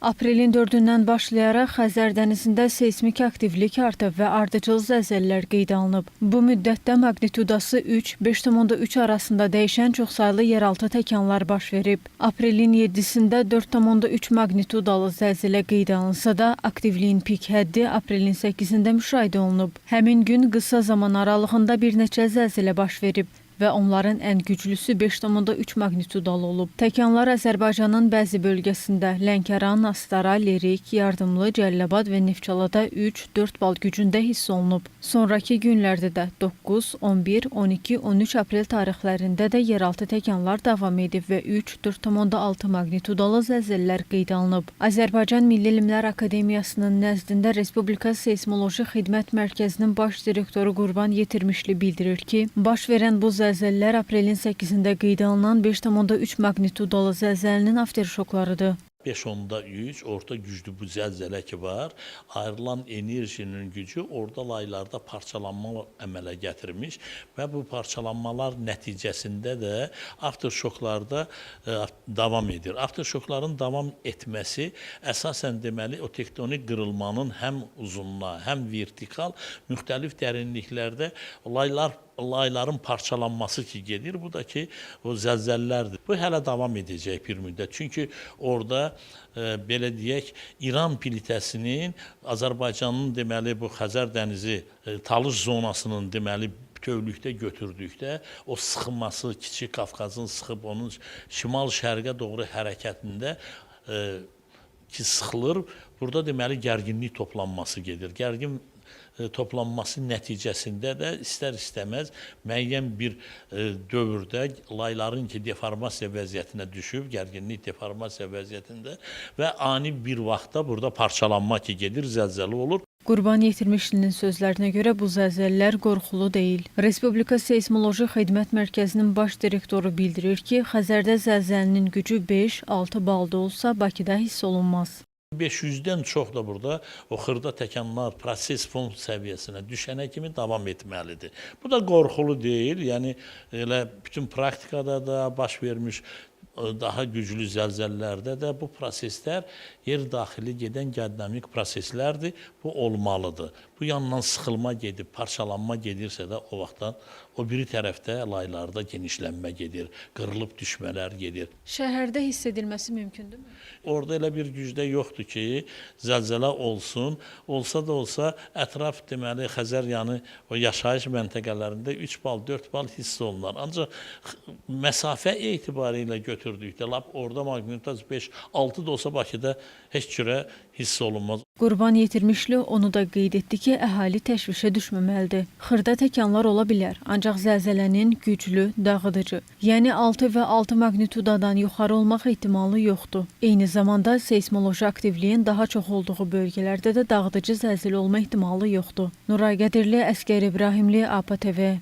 Aprelin 4-dən başlayaraq Xəzər dənizində seysmik aktivlik artıb və ardıcıl zəlzələlər qeydə alınıb. Bu müddətdə maqnitudası 3-5,3 arasında dəyişən çoxsaylı yeraltı təkanlar baş verib. Aprelin 7-sində 4,3 maqnitudalı zəlzələ qeydə alınsa da, aktivliyin pik həddi aprelin 8-də müşahidə olunub. Həmin gün qısa zaman aralığında bir neçə zəlzələ baş verib və onların ən güclüsü 5,3 maqnitudalı olub. Təkanlar Azərbaycanın bəzi bölgəsində Lənkəran, Astara, Lerik, Yardımlı, Cəlilabad və Neftçalada 3-4 bal gücündə hiss olunub. Sonraki günlərdə də 9, 11, 12, 13 aprel tarixlərində də yeraltı təkanlar davam edib və 3-4,6 maqnitudalı zəlzələlər qeydə alınıb. Azərbaycan Milli Elmlər Akademiyasının nəzdində Respublika Seysmoloji Xidmət Mərkəzinin baş direktoru Qurban Yetirmişli bildirir ki, baş verən bu zəlzələlər aprelin 8-də qeydə alınan 5,3 maqnitudalı zəlzələnin afterşoklarıdır. 5,3 orta güclü bu zəlzələ ki var, ayrılan enerjinin gücü orada laylarda parçalanma əmələ gətirmiş və bu parçalanmalar nəticəsində də afterşoklarda davam edir. Afterşokların davam etməsi əsasən deməli o tektonik qırılmanın həm uzunluğa, həm vertikal müxtəlif dərinliklərdə layların parçalanması ki gedir. Bu da ki o zəlzələlərdir. Bu hələ davam edəcək bir müddət. Çünki orada belə deyək, İran plitəsinin Azərbaycanın deməli bu Xəzər dənizi Talış zonasının deməli bütövlükdə götürdükdə o sıxılması, Kiçik Qafqazın sıxıb onun şimal-şərqə doğru hərəkətində ki sıxılır, burada deməli gərginlik toplanması gedir. Gərgin toplanması nəticəsində də istər-istəməz müəyyən bir dövrdə layların ki deformasiya vəziyyətinə düşüb, gərginlik deformasiya vəziyyətində və ani bir vaxtda burada parçalanma ki gedir, zəlzələ olur. Qurban Yetirmişlinin sözlərinə görə bu zəlzələlər qorxulu deyil. Respublika Seysmoloji Xidmət Mərkəzinin baş direktoru bildirir ki, Xəzərdə zəlzələnin gücü 5-6 balda olsa, Bakıda hiss olunmaz. 500-dən çox da burada o xırda təkanlar proses fon səviyyəsinə düşənə kimi davam etməlidir. Bu da qorxulu deyil, yəni elə bütün praktikada da baş vermiş daha güclü zəlzələlərdə də bu proseslər yer daxili gedən dinamik proseslərdir, bu olmalıdır. Bu yandan sıxılma gedib, parçalanma gedirsə də o vaxtdan o biri tərəfdə laylarda genişlənmə gedir, qırılıb düşmələr gedir. Şəhərdə hiss edilməsi mümkündürmü? Orada elə bir gücdə yoxdur ki, zəlzələ olsun. Olsa da olsa ətraf deməli Xəzər yanı o yaşayış məntəqələrində 3 bal, 4 bal hiss olunar. Ancaq məsafə etibarilə götürdükdə lap orada maqnitudo 5-6 da olsa Bakıda heç cürə hiss olunmaz. Qurban Yetirmişli onu da qeyd etdi ki, əhali təşvişə düşməməlidir. Xırda təkanlar ola bilər, ancaq zəlzələnin güclü, dağıdıcı, yəni 6 və 6 maqnitudadan yuxarı olmaq ehtimalı yoxdur. Eyni zamanda seysmoloji aktivliyin daha çox olduğu bölgələrdə də dağıdıcı zəlzələ olma ehtimalı yoxdur. Nuray Qədirli, Əsgər İbrahimli, APA TV.